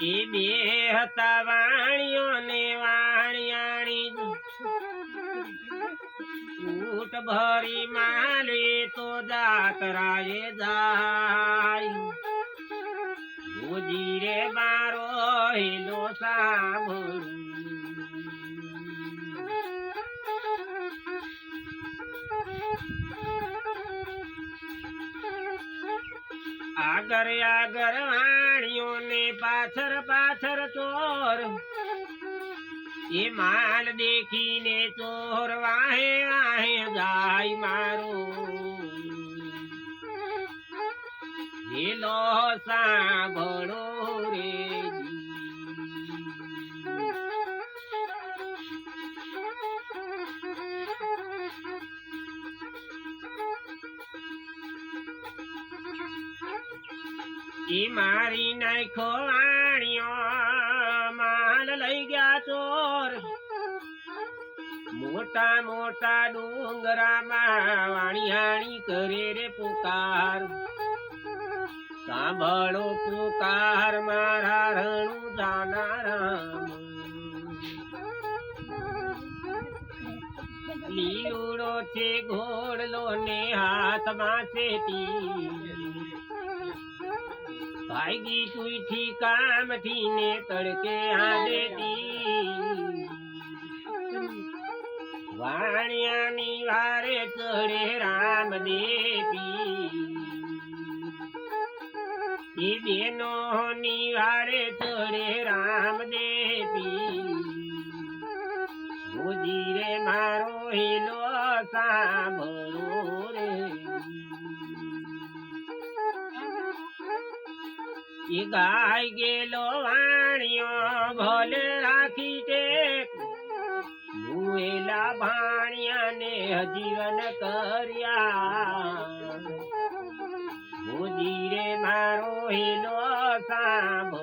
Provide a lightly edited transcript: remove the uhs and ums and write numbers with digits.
એ બે હતા વાણિયો ને વાણિયાણી ઊટ ભરી માલી તો જાતરાએ જાય ભુજી રે મારો હિલો સાંભળું આગળ આગળ વાણિયો ને પાછળ પાછળ ચોર એ માલ દેખીને ચોર વાહે વાહે જાય મારો હેલો સાંભળો રે એ મારી નાખો વાણિયો માલ લઈ ગયા ચોર મોટા મોટા ડુંગરામાં વાણિયાણી કરે રે પુકાર સાંભળો પુકાર મારા રણું જાનારામ લીલુડો છે ઘોડલો ને હાથમાં સેતી ભાગી તુઈથી કામથી ને તડકે આદેતી વાણિયાની વારે ચડે રામદેવી એ બેનો ની વારે ચડે રામદેવી ભુજી રે મારો હિલો સાંભળો રે એ ગાય ગેલો વાણિયો ભલે રાખી ટેક મુએલા ભાણિયાને હજીવન કર્યા ભુજી રે મારો હિલો સાંભળો